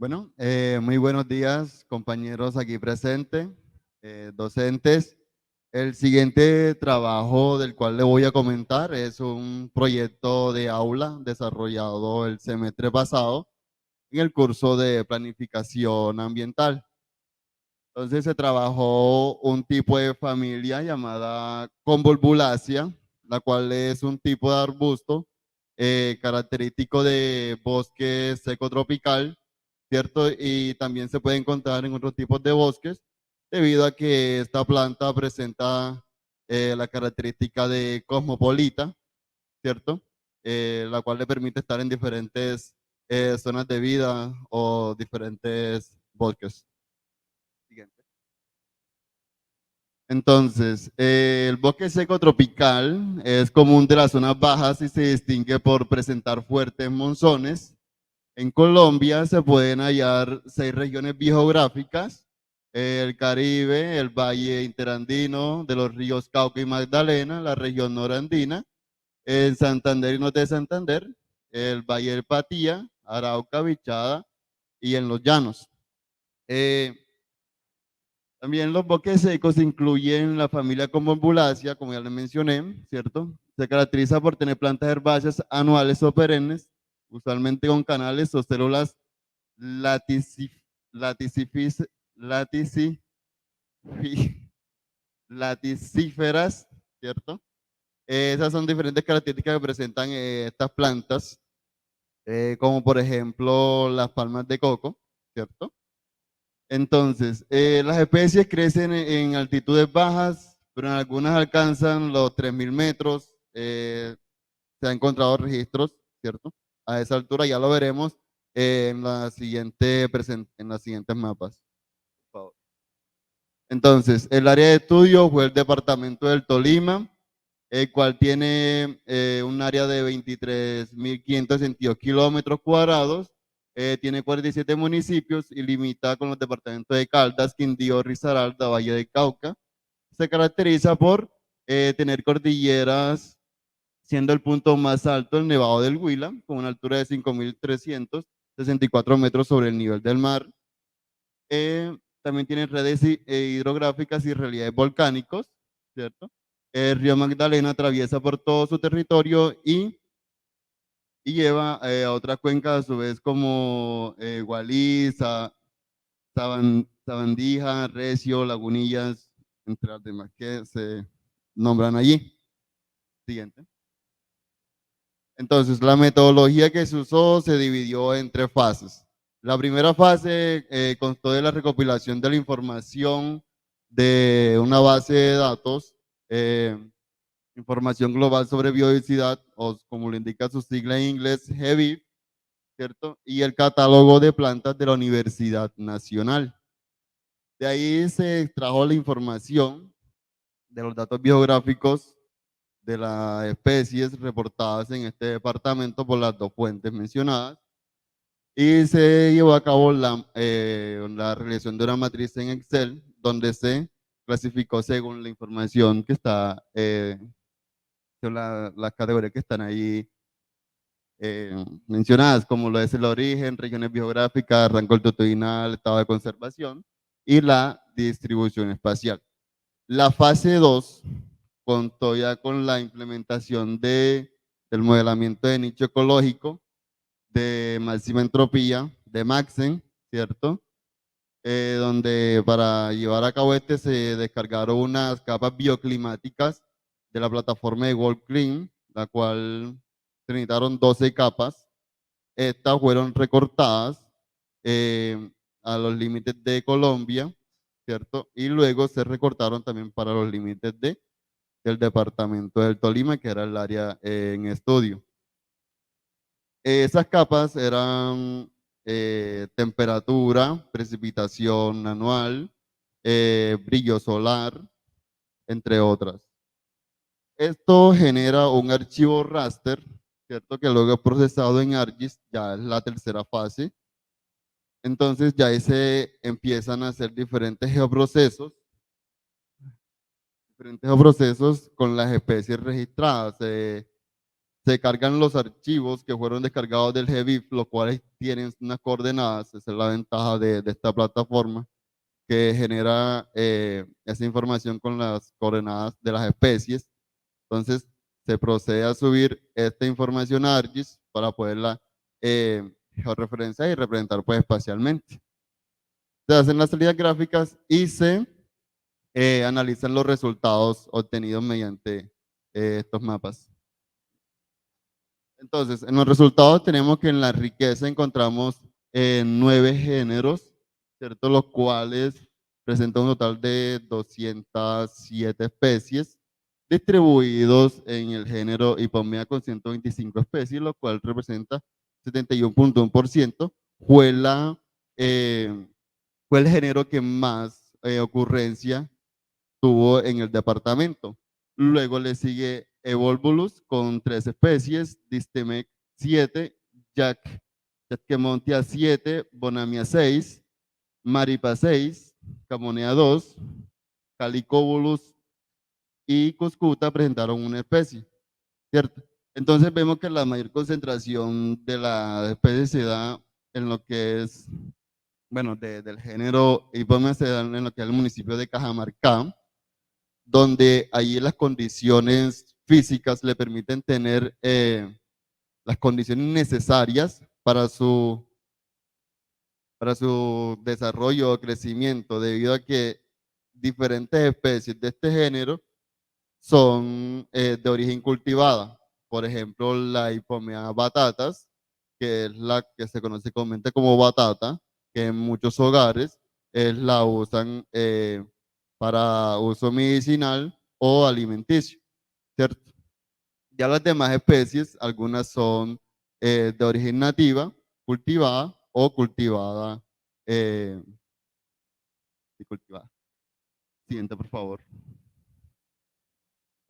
Bueno, muy buenos días, compañeros aquí presentes, docentes. El siguiente trabajo del cual le voy a comentar es un proyecto de aula desarrollado el semestre pasado en el curso de planificación ambiental. Entonces se trabajó un tipo de familia llamada Convolvulaceae, la cual es un tipo de arbusto característico de bosque seco tropical, ¿cierto? Y también se puede encontrar en otros tipos de bosques, debido a que esta planta presenta la característica de cosmopolita, ¿cierto? La cual le permite estar en diferentes zonas de vida o diferentes bosques. Siguiente. Entonces, el bosque seco tropical es común de las zonas bajas y se distingue por presentar fuertes monzones. En Colombia se pueden hallar 6 regiones biogeográficas: el Caribe, el Valle Interandino, de los ríos Cauca y Magdalena, la región norandina, en Santander y norte de Santander, el Valle del Patía, Arauca, Bichada y en los llanos. Eh, También los bosques secos incluyen la familia Convolvulaceae, como ya les mencioné, ¿cierto? Se caracteriza por tener plantas herbáceas anuales o perennes, usualmente con canales o células laticif- laticifis- latici- laticíferas, ¿cierto? Esas son diferentes características que presentan estas plantas, como por ejemplo las palmas de coco, ¿cierto? Entonces, las especies crecen en altitudes bajas, pero en algunas alcanzan los 3000 metros. Se han encontrado registros, ¿cierto? A esa altura ya lo veremos en en las siguientes mapas. Por favor. Entonces, el área de estudio fue el departamento del Tolima, el cual tiene un área de 23.562 kilómetros cuadrados, tiene 47 municipios y limita con los departamentos de Caldas, Quindío, Risaralda, Valle del Cauca. Se caracteriza por tener cordilleras, siendo el punto más alto el Nevado del Huila, con una altura de 5.364 metros sobre el nivel del mar. También tiene redes hidrográficas y relieves volcánicos, ¿cierto? El río Magdalena atraviesa por todo su territorio y lleva a otra cuenca a su vez como Gualí, Sabandija, Recio, Lagunillas, entre las demás que se nombran allí. Siguiente. Entonces, la metodología que se usó se dividió en 3 fases. La primera fase constó de la recopilación de la información de una base de datos, eh, información global sobre biodiversidad, o como lo indica su sigla en inglés, GBIF, ¿cierto? Y el catálogo de plantas de la Universidad Nacional. De ahí se extrajo la información de los datos biográficos de las especies reportadas en este departamento por las 2 fuentes mencionadas, y se llevó a cabo la realización de una matriz en Excel donde se clasificó según la información que está, según las categorías que están ahí mencionadas, como lo es el origen, regiones biográficas, rango altitudinal, estado de conservación y la distribución espacial. La fase 2 contó ya con la implementación del modelamiento de nicho ecológico de máxima entropía, de Maxen, ¿cierto? Donde para llevar a cabo este se descargaron unas capas bioclimáticas de la plataforma de WorldClim, la cual se necesitaron 12 capas. Estas fueron recortadas a los límites de Colombia, ¿cierto? Y luego se recortaron también para los límites del departamento del Tolima, que era el área en estudio. Esas capas eran temperatura, precipitación anual, brillo solar, entre otras. Esto genera un archivo raster, ¿cierto? Que luego es procesado en ArcGIS, ya es la tercera fase. Entonces ya ahí se empiezan a hacer diferentes geoprocesos con las especies registradas. se cargan los archivos que fueron descargados del GBIF, los cuales tienen unas coordenadas. Esa es la ventaja de esta plataforma, que genera esa información con las coordenadas de las especies. Entonces, se procede a subir esta información a ArcGIS para poderla georreferenciar y representar pues espacialmente. Se hacen las salidas gráficas y se analizan los resultados obtenidos mediante estos mapas. Entonces, en los resultados tenemos que en la riqueza encontramos 9 géneros, ¿cierto? Los cuales presentan un total de 207 especies distribuidos en el género Hipomea con 125 especies, lo cual representa 71.1%. Fue, fue el género que más ocurrencia tuvo en el departamento. Luego le sigue Evolvulus con 3 especies, Distemec 7, Jacquemontia 7, Bonamia 6, Maripa 6, Camonea 2, Calicobulus y Cuscuta presentaron una especie, ¿cierto? Entonces vemos que la mayor concentración de la especie se da en lo que es, bueno, del género Hipomea se da en lo que es el municipio de Cajamarca, donde allí las condiciones físicas le permiten tener las condiciones necesarias para su desarrollo o crecimiento, debido a que diferentes especies de este género son de origen cultivada. Por ejemplo, la Hipomea batatas, que es la que se conoce comúnmente como batata, que en muchos hogares la usan para uso medicinal o alimenticio, ¿cierto? Ya las demás especies, algunas son de origen nativa, cultivada o cultivada. Sí, cultivada. Siguiente, por favor.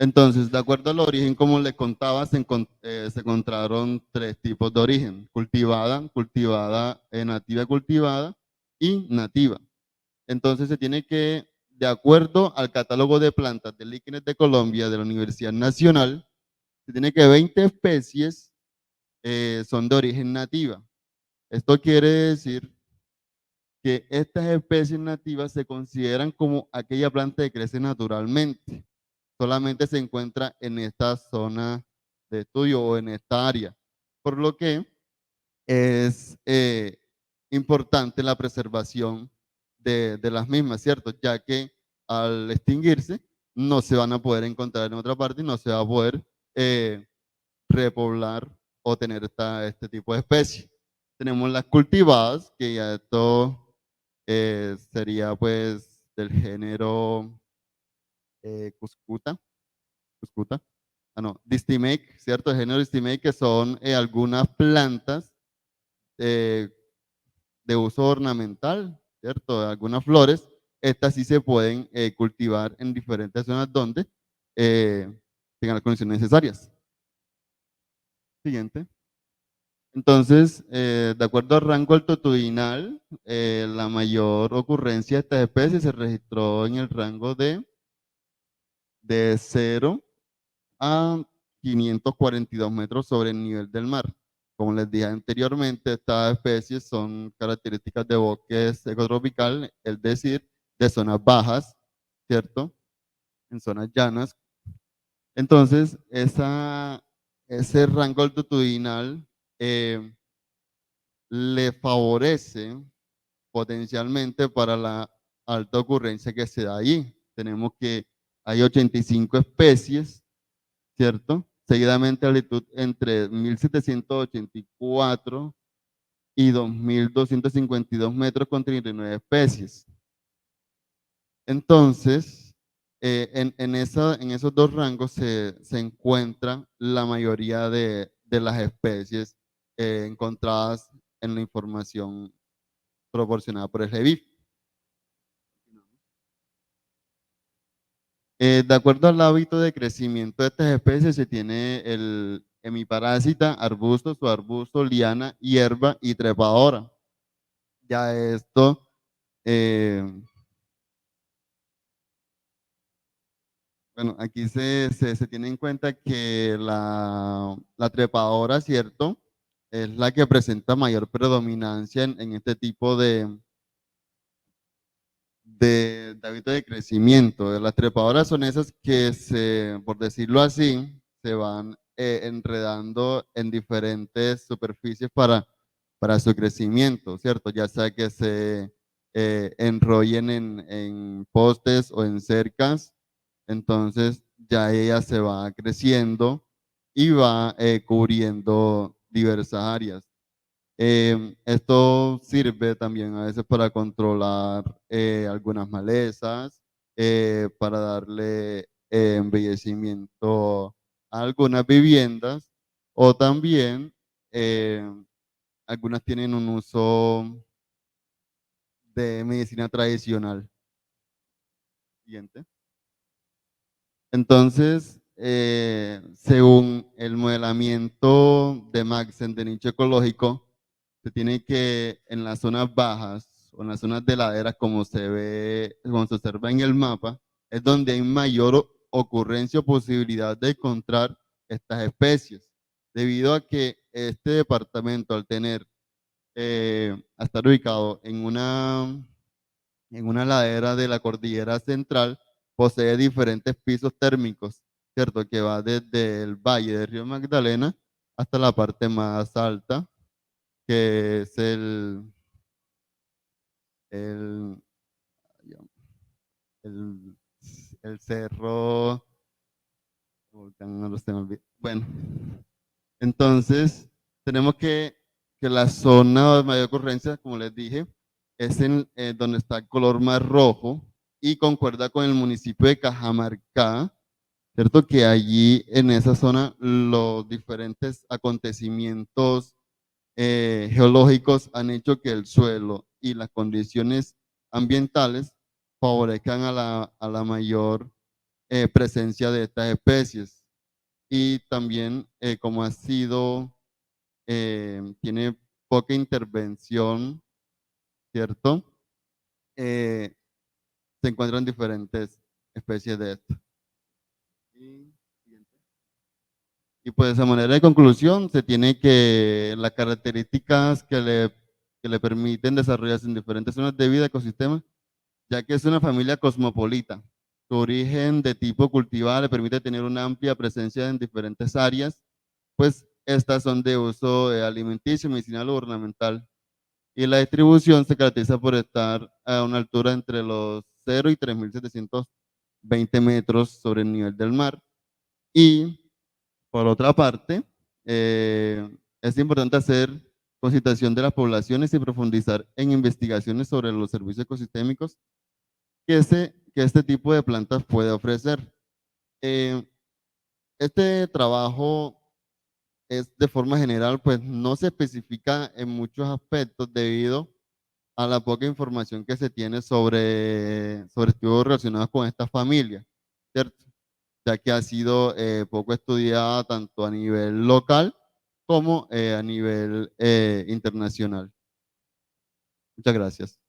Entonces, de acuerdo al origen, como le contaba, se encontraron 3 tipos de origen: cultivada, cultivada, nativa cultivada y nativa. Entonces, se tiene que, de acuerdo al catálogo de plantas de líquenes de Colombia de la Universidad Nacional, se tiene que 20 especies son de origen nativa. Esto quiere decir que estas especies nativas se consideran como aquella planta que crece naturalmente. Solamente se encuentra en esta zona de estudio o en esta área, por lo que es importante la preservación de las mismas, ¿cierto? Ya que al extinguirse no se van a poder encontrar en otra parte y no se va a poder repoblar o tener este tipo de especies. Tenemos las cultivadas, que ya esto sería pues del género Cuscuta, Cuscuta, no, Distimake, ¿cierto? El género Distimake, que son algunas plantas eh, de uso ornamental, ¿cierto? Algunas flores, estas sí se pueden cultivar en diferentes zonas donde tengan las condiciones necesarias. Siguiente. Entonces, de acuerdo al rango altitudinal, la mayor ocurrencia de estas especies se registró en el rango de 0 a 542 metros sobre el nivel del mar. Como les dije anteriormente, estas especies son características de bosques ecotropical, es decir, de zonas bajas, ¿cierto? En zonas llanas. Entonces, ese rango altitudinal le favorece potencialmente para la alta ocurrencia que se da allí. Tenemos que hay 85 especies, ¿cierto? Seguidamente altitud entre 1784 y 2252 metros con 39 especies. Entonces, en esos 2 rangos se encuentra la mayoría de las especies encontradas en la información proporcionada por el GBIF. De acuerdo al hábito de crecimiento de estas especies, se tiene el hemiparásita, arbusto, subarbusto, liana, hierba y trepadora. Ya esto, eh, Bueno, aquí se tiene en cuenta que la trepadora, ¿cierto? Es la que presenta mayor predominancia en este tipo de hábito de crecimiento. Las trepadoras son esas que por decirlo así, se van enredando en diferentes superficies para su crecimiento, ¿cierto? Ya sea que se enrollen en postes o en cercas, entonces ya ella se va creciendo y va cubriendo diversas áreas. Esto sirve también a veces para controlar algunas malezas, para darle embellecimiento a algunas viviendas o también eh, algunas tienen un uso de medicina tradicional. Siguiente. Entonces, según el modelamiento de Maxen de nicho ecológico, se tiene que en las zonas bajas o en las zonas de laderas, como se ve, como se observa en el mapa, es donde hay mayor ocurrencia o posibilidad de encontrar estas especies, debido a que este departamento, al tener, a estar ubicado en una ladera de la cordillera central, posee diferentes pisos térmicos, ¿cierto? Que va desde el valle del río Magdalena hasta la parte más alta, que es el, el, el cerro, volcán, no lo sé, me olvidé. Bueno, entonces tenemos que la zona de mayor ocurrencia, como les dije, es en donde está el color más rojo y concuerda con el municipio de Cajamarca, ¿cierto? Que allí en esa zona los diferentes acontecimientos geológicos han hecho que el suelo y las condiciones ambientales favorezcan a la mayor presencia de estas especies. Y también como ha sido, tiene poca intervención, ¿cierto? Eh, Se encuentran diferentes especies de esto. Y, y pues a manera de conclusión, se tiene que las características que le permiten desarrollarse en diferentes zonas de vida, ecosistemas, ya que es una familia cosmopolita. Su origen de tipo cultivar le permite tener una amplia presencia en diferentes áreas, pues estas son de uso alimenticio, medicinal o ornamental. Y la distribución se caracteriza por estar a una altura entre los 0 y 3.720 metros sobre el nivel del mar. Y por otra parte, es importante hacer concitación de las poblaciones y profundizar en investigaciones sobre los servicios ecosistémicos que este tipo de plantas puede ofrecer. Eh, este trabajo es de forma general, pues no se especifica en muchos aspectos debido a la poca información que se tiene sobre estudios relacionados con esta familia, ¿cierto? Ya que ha sido poco estudiada tanto a nivel local como a nivel internacional. Muchas gracias.